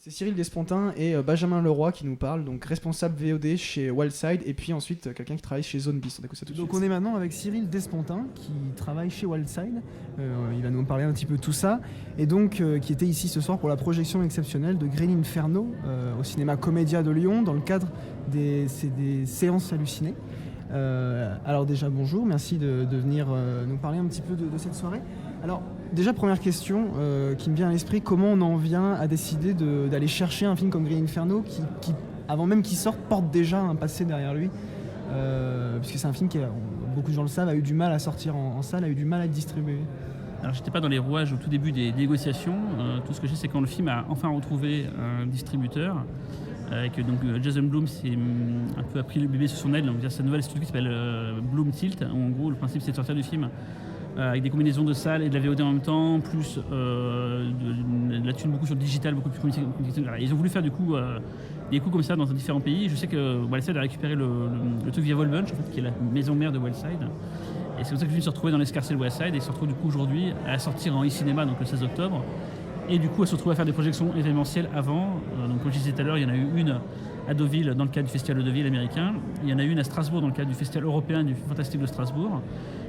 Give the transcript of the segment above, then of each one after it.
C'est Cyril Despontin et Benjamin Leroy qui nous parlent, donc responsable VOD chez Wildside et puis ensuite quelqu'un qui travaille chez Zone Beast. On écoute ça tout de suite. Donc on est maintenant avec Cyril Despontin qui travaille chez Wildside. Il va nous parler un petit peu de tout ça et donc qui était ici ce soir pour la projection exceptionnelle de Green Inferno au cinéma Comédia de Lyon dans le cadre des séances hallucinées. Alors déjà bonjour, merci de venir nous parler un petit peu de cette soirée. Alors déjà première question qui me vient à l'esprit, comment on en vient à décider d'aller chercher un film comme Green Inferno qui avant même qu'il sorte porte déjà un passé derrière lui puisque c'est un film qui, beaucoup de gens le savent, a eu du mal à sortir en salle, a eu du mal à être distribué. Alors j'étais pas dans les rouages au tout début des négociations, tout ce que je sais c'est quand le film a enfin retrouvé un distributeur, que donc Jason Blum s'est un peu appris le bébé sous son aile, donc sa nouvelle studio qui s'appelle Blum Tilt, où en gros le principe c'est de sortir du film avec des combinaisons de salles et de la VOD en même temps, plus de la thune beaucoup sur le digital, beaucoup plus communication. Ils ont voulu faire du coup des coups comme ça dans différents pays. Je sais que Wildside a récupéré le truc via Volbunch, en fait, qui est la maison mère de Wildside. Et c'est comme ça que le film se retrouvait dans l'escarcelle Wildside et se retrouve du coup aujourd'hui à sortir en e-cinéma, donc le 16 octobre. Et du coup à se retrouver à faire des projections événementielles avant. Donc comme je disais tout à l'heure, il y en a eu une à Deauville dans le cadre du Festival de Deauville américain. Il y en a une à Strasbourg dans le cadre du Festival européen du Fantastique de Strasbourg.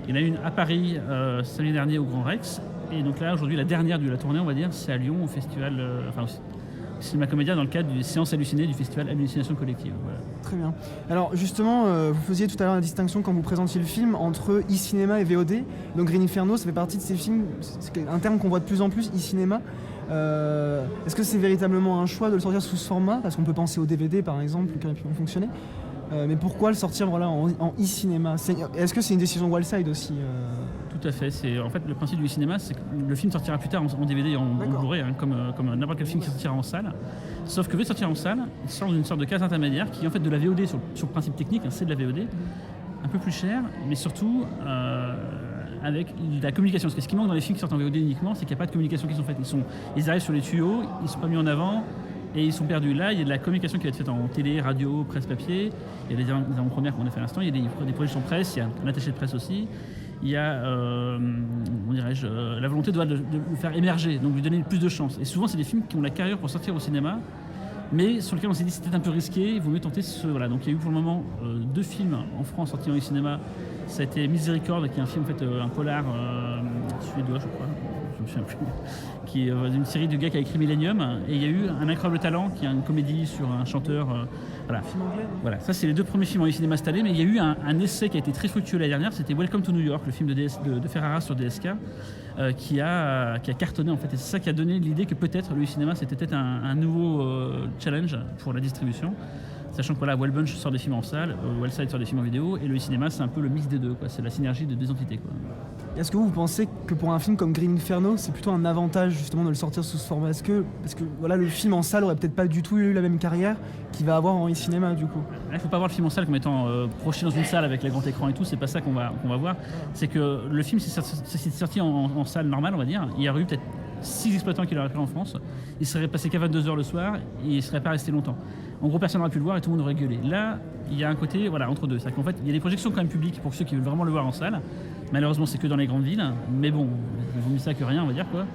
Il y en a une à Paris samedi dernier au Grand Rex. Et donc là, aujourd'hui, la dernière de la tournée, on va dire, c'est à Lyon au festival, au Cinéma Comédia dans le cadre des séances hallucinées du festival Hallucination Collective. Voilà. Très bien. Alors justement, vous faisiez tout à l'heure la distinction quand vous présentiez le film entre e-cinéma et VOD. Donc Green Inferno, ça fait partie de ces films, c'est un terme qu'on voit de plus en plus, e-cinéma. Est-ce que c'est véritablement un choix de le sortir sous ce format? Parce qu'on peut penser au DVD par exemple, qui aurait pu fonctionner. Mais pourquoi le sortir en e-cinéma? Est-ce que c'est une décision Wildside aussi Tout à fait. C'est, en fait, le principe du e-cinéma, c'est que le film sortira plus tard en DVD et en Blu-ray, comme n'importe quel film qui sortira en salle. Sauf que le sortir en salle, il sort d'une sorte de case intermédiaire qui est en fait de la VOD sur le principe technique, c'est de la VOD, un peu plus cher, mais surtout avec la communication. Parce que ce qui manque dans les films qui sortent en VOD uniquement, c'est qu'il n'y a pas de communication qui sont faites. Ils arrivent sur les tuyaux, ils ne sont pas mis en avant. Et ils sont perdus. Là, il y a de la communication qui va être faite en télé, radio, presse papier. Il y a des avant-premières qu'on a fait à l'instant. Il y a des projections presse, il y a un attaché de presse aussi. Il y a, la volonté de le faire émerger, donc lui donner plus de chance. Et souvent, c'est des films qui ont la carrure pour sortir au cinéma, mais sur lesquels on s'est dit que c'était un peu risqué, il vaut mieux tenter ce. Voilà. Donc il y a eu pour le moment 2 films en France sortis en cinéma. Ça a été Miséricorde, qui est un film, en fait, un polar suédois, je crois. Je me souviens plus, qui est d'une série de gars qui a écrit Millennium, et il y a eu Un incroyable talent, qui est une comédie sur un chanteur. Voilà. Film anglais. Voilà, ça c'est les 2 premiers films en cinéma installés, mais il y a eu un essai qui a été très fructueux l'année dernière, c'était Welcome to New York, le film de Ferrara sur DSK, qui a cartonné en fait, et c'est ça qui a donné l'idée que peut-être le cinéma c'était peut-être un nouveau challenge pour la distribution. Sachant que voilà, Wellbunch sort des films en salle, Wildside sort des films en vidéo, et le cinéma c'est un peu le mix des deux, quoi. C'est la synergie de 2 entités, quoi. Est-ce que vous pensez que pour un film comme Green Inferno, c'est plutôt un avantage justement de le sortir sous ce format? Parce que voilà, le film en salle aurait peut-être pas du tout eu la même carrière qu'il va avoir en e-cinéma du coup. Il ne faut pas voir le film en salle comme étant projeté dans une salle avec les grands écrans et tout, c'est pas ça qu'on va voir. C'est que le film, c'est sorti en salle normale, on va dire. Il y aurait eu peut-être 6 exploitants qui l'auraient fait en France. Il serait passé qu'à 22h le soir et il ne serait pas resté longtemps. En gros, personne n'aurait pu le voir et tout le monde aurait gueulé. Là, il y a un côté entre deux. C'est-à-dire qu'en fait, il y a des projections quand même publiques pour ceux qui veulent vraiment le voir en salle. Malheureusement, c'est que dans les grandes villes. Mais bon, il vaut mieux ça que rien, on va dire, quoi.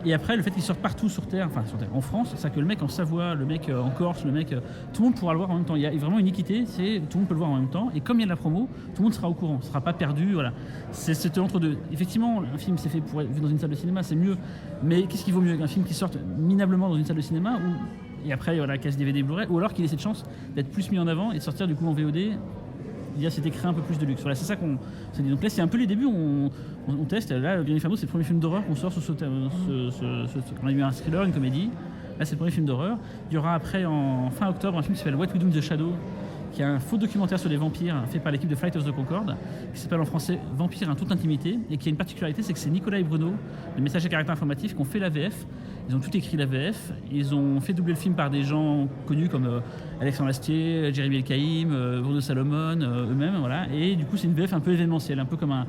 Et après, le fait qu'il sorte partout sur Terre, en France, c'est que le mec en Savoie, le mec en Corse, le mec, tout le monde pourra le voir en même temps. Il y a vraiment une équité, c'est tout le monde peut le voir en même temps. Et comme il y a de la promo, tout le monde sera au courant, ne sera pas perdu. Voilà. C'est entre deux. Effectivement, un film c'est fait pour être vu dans une salle de cinéma, c'est mieux. Mais qu'est-ce qui vaut mieux? Un film qui sorte minablement dans une salle de cinéma et après, voilà, casse DVD Blu-ray, ou alors qu'il ait cette chance d'être plus mis en avant et de sortir du coup en VOD. C'était créer un peu plus de luxe. Voilà, c'est ça qu'on s'est dit. Donc là, c'est un peu les débuts, on teste. Là, Green Inferno, c'est le premier film d'horreur qu'on sort sous on a eu un thriller, une comédie. Là, c'est le premier film d'horreur. Il y aura après, en fin octobre, un film qui s'appelle What We Do in the Shadow, qui est un faux documentaire sur les vampires fait par l'équipe de Flight of the Concorde, qui s'appelle en français Vampire en toute intimité, et qui a une particularité, c'est que c'est Nicolas et Bruno, le messager à caractère informatif, qui ont fait la VF. Ils ont tout écrit la VF, ils ont fait doubler le film par des gens connus comme Alexandre Astier, Jérémy Elkaïm, Bruno Salomon, eux-mêmes, voilà. Et du coup, c'est une VF un peu événementielle, un peu comme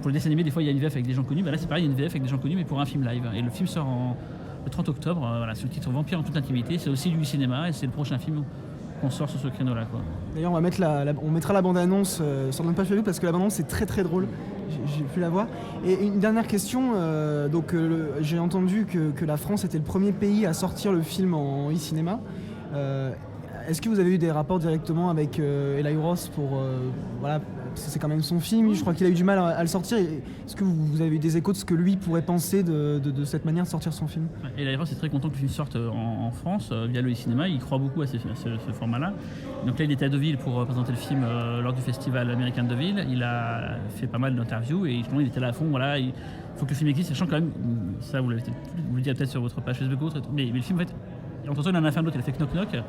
pour le dessin animé, des fois il y a une VF avec des gens connus, là c'est pareil, il y a une VF avec des gens connus, mais pour un film live. Et le film sort le 30 octobre, voilà, sous le titre Vampire en toute intimité, c'est aussi du cinéma, et c'est le prochain film qu'on sort sur ce créneau-là, quoi. D'ailleurs, on mettra la bande-annonce sur notre page Facebook parce que la bande-annonce est très très drôle. j'ai pu la voir. Et une dernière question, j'ai entendu que la France était le premier pays à sortir le film en e-cinéma. Est-ce que vous avez eu des rapports directement avec Eli Roth voilà, parce que c'est quand même son film, je crois qu'il a eu du mal à le sortir. Est-ce que vous avez eu des échos de ce que lui pourrait penser de cette manière de sortir son film? Eli Roth est très content que le film sorte en France via le e-cinéma, il croit beaucoup à ce format-là. Donc là il était à Deauville pour présenter le film lors du festival américain de Deauville, il a fait pas mal d'interviews et justement il était là à fond, voilà, il faut que le film existe, sachant quand même, ça vous le dites peut-être sur votre page Facebook ou autre, mais le film en fait, entre autres il en a fait un autre, il a fait Knock Knock,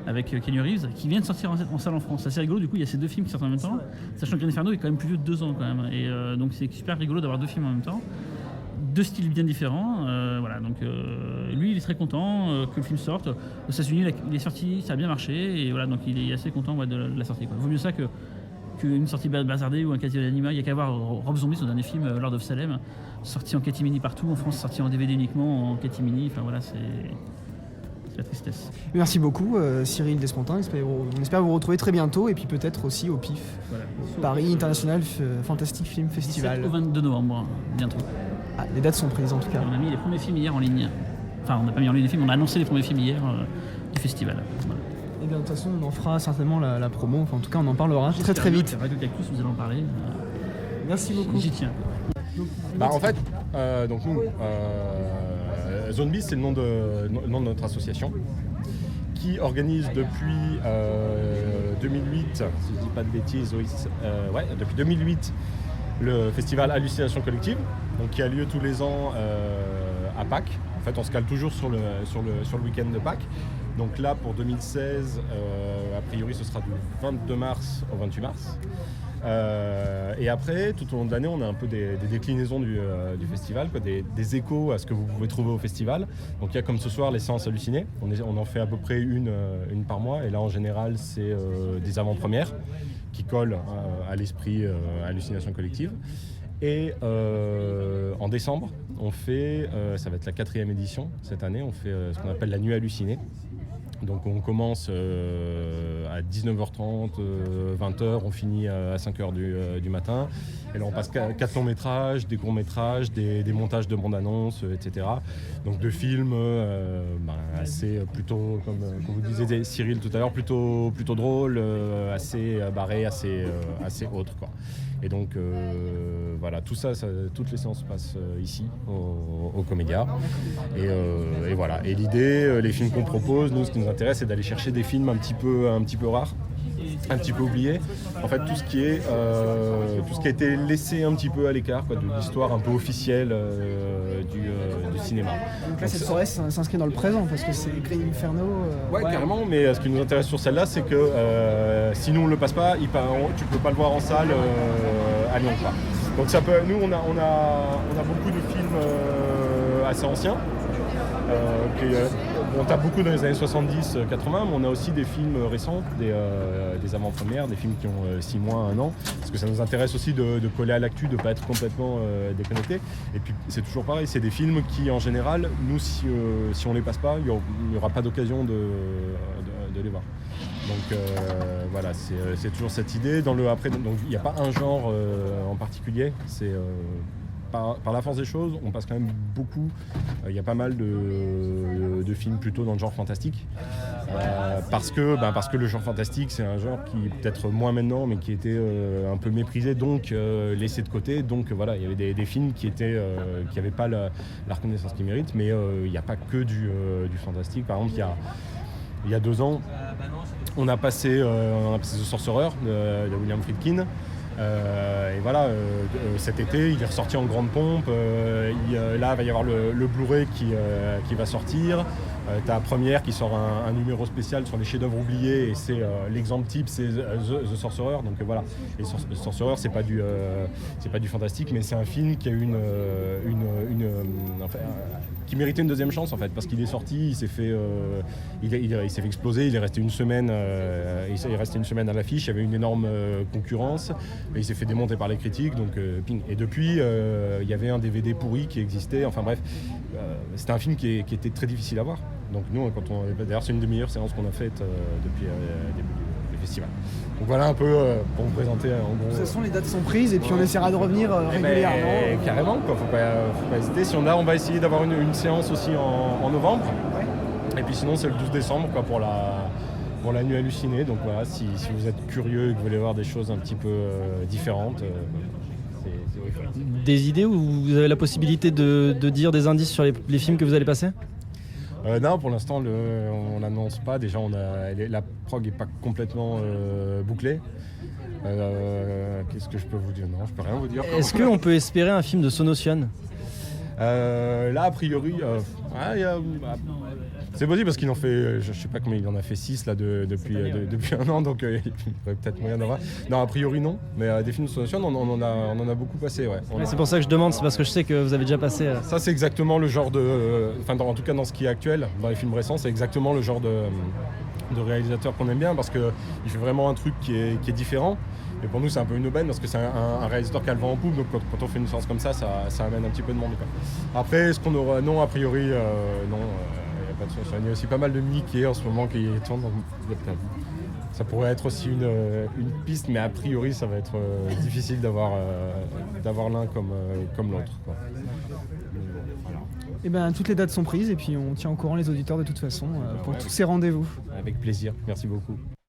avec Keanu Reeves, qui vient de sortir en salle en France. C'est assez rigolo, du coup, il y a ces deux films qui sortent en même temps, sachant que Green Inferno est quand même plus vieux de 2 ans, quand même. Et donc, c'est super rigolo d'avoir 2 films en même temps. 2 styles bien différents. Voilà, donc lui, il est très content que le film sorte. Aux États-Unis, il est sorti, ça a bien marché, et voilà, donc il est assez content de la sortie. Il vaut mieux ça qu'une sortie bazardée ou un quasi d'anima. Il n'y a qu'à voir Rob Zombie, son dernier film, Lord of Salem, sorti en catimini partout, en France, sorti en DVD uniquement, en catimini. Enfin, voilà, c'est la tristesse. Merci beaucoup Cyril Despontin, on espère vous retrouver très bientôt et puis peut-être aussi au PIF, voilà. Paris International Fantastic Film Festival. 17 au 22 novembre, bientôt. Ah, les dates sont prises en tout cas. On a mis les premiers films hier en ligne. Enfin, on n'a pas mis en ligne les films, on a annoncé les premiers films hier du festival. Voilà. Et bien de toute façon on en fera certainement la promo, enfin en tout cas on en parlera très vite. Radio Cactus, vous allez en parler. Merci beaucoup. J'y tiens. En fait, donc nous, Zombie, c'est le nom de notre association qui organise depuis 2008, si je dis pas de bêtises, depuis 2008, le festival Hallucination Collective, donc qui a lieu tous les ans à Pâques. En fait, on se cale toujours sur le week-end de Pâques. Donc là, pour 2016, a priori, ce sera du 22 mars au 28 mars. Et après, tout au long de l'année, on a un peu des déclinaisons du festival, quoi, des échos à ce que vous pouvez trouver au festival. Donc il y a comme ce soir les séances hallucinées. On en fait à peu près une par mois. Et là, en général, c'est des avant-premières qui collent à l'esprit hallucination collective. Et en décembre, on fait, ça va être la 4e édition cette année, on fait ce qu'on appelle la nuit hallucinée. Donc on commence à 19h30, 20h, on finit à 5h du matin. Et là on passe 4 longs métrages, des courts métrages, des montages de bandes annonces, etc. Donc de films assez plutôt, comme vous disiez Cyril tout à l'heure, plutôt drôles, assez barrés, assez autres, quoi. Et donc voilà, toutes les séances se passent ici, au Comédia. Et voilà. Et l'idée, les films qu'on propose, nous, ce qui nous intéresse, c'est d'aller chercher des films un petit peu rares, un petit peu oubliés. En fait, tout ce qui a été laissé un petit peu à l'écart, quoi, de l'histoire un peu officielle du cinéma. Donc là, cette soirée s'inscrit dans le présent, parce que c'est Green Inferno. Ouais, carrément, mais ce qui nous intéresse sur celle-là, c'est que si nous on ne le passe pas, tu peux pas le voir en salle à Lyon, quoi. Donc ça peut, nous on a beaucoup de films assez anciens. On tape beaucoup dans les années 70-80, mais on a aussi des films récents, des avant-premières, des films qui ont 6 mois, 1 an, parce que ça nous intéresse aussi de coller à l'actu, de ne pas être complètement déconnecté. Et puis c'est toujours pareil, c'est des films qui en général, nous si on ne les passe pas, il n'y aura pas d'occasion de les voir. Donc voilà, c'est toujours cette idée. Donc il n'y a pas un genre en particulier, c'est... Par la force des choses, on passe quand même beaucoup. Il y a pas mal de films plutôt dans le genre fantastique. Parce que le genre fantastique, c'est un genre qui, peut-être moins maintenant, mais qui était un peu méprisé, donc laissé de côté. Donc voilà, il y avait des films qui n'avaient pas la reconnaissance qu'ils méritent, mais il n'y a pas que du fantastique. Par exemple, il y a 2 ans, on a passé The Sorcerer de William Friedkin. Et voilà, cet été, il est ressorti en grande pompe. Là, il va y avoir le Blu-ray qui va sortir. T'as Première qui sort un numéro spécial sur les chefs-d'œuvre oubliés, et c'est l'exemple type, c'est The Sorcerer. Donc voilà, et The Sorcerer, c'est pas du fantastique, mais c'est un film qui a eu qui méritait une deuxième chance en fait, parce qu'il est sorti, il s'est fait exploser, il est resté une semaine, à l'affiche, il y avait une énorme concurrence, et il s'est fait démonter par les critiques, donc ping. Et depuis, il y avait un DVD pourri qui existait, enfin bref, c'était un film qui était très difficile à voir. Donc nous, d'ailleurs c'est une des meilleures séances qu'on a faites depuis le début du festival. Donc voilà un peu pour vous présenter en gros. De toute façon, les dates sont prises et puis on essaiera de revenir régulièrement. Carrément, quoi, faut pas hésiter. Si on va essayer d'avoir une séance aussi en novembre. Et puis sinon c'est le 12 décembre quoi, pour la nuit hallucinée. Donc voilà, si vous êtes curieux et que vous voulez voir des choses un petit peu différentes, c'est vrai. Des idées où vous avez la possibilité de dire des indices sur les films que vous allez passer ? Non, pour l'instant, on n'annonce pas. Déjà, la prog n'est pas complètement bouclée. Qu'est-ce que je peux vous dire ? Non, je peux rien vous dire. Est-ce qu'on peut espérer un film de Sonotion ? Là, a priori, c'est possible parce qu'il en fait, je sais pas combien il en a fait 6 là depuis un an, donc il pourrait peut-être moyen d'avoir. Non, a priori non, mais des films de Sonotion, on en a beaucoup passé, ouais. C'est pour ça que je demande, c'est parce que je sais que vous avez déjà passé. Ça, c'est exactement le genre de, en tout cas dans ce qui est actuel, dans les films récents, c'est exactement le genre de réalisateur qu'on aime bien parce que il fait vraiment un truc qui est différent. Et pour nous, c'est un peu une aubaine parce que c'est un réalisateur qui a le vent en poupe, donc quand on fait une séance comme ça amène un petit peu de monde, quoi. Après, est-ce qu'on aura... Non, a priori, non. Pas de solution. Il y a aussi pas mal de Mickey en ce moment qui tournent. Ça pourrait être aussi une piste, mais a priori ça va être difficile d'avoir l'un comme l'autre, quoi. Voilà. Et ben toutes les dates sont prises et puis on tient au courant les auditeurs de toute façon pour tous ces rendez-vous. Avec plaisir, merci beaucoup.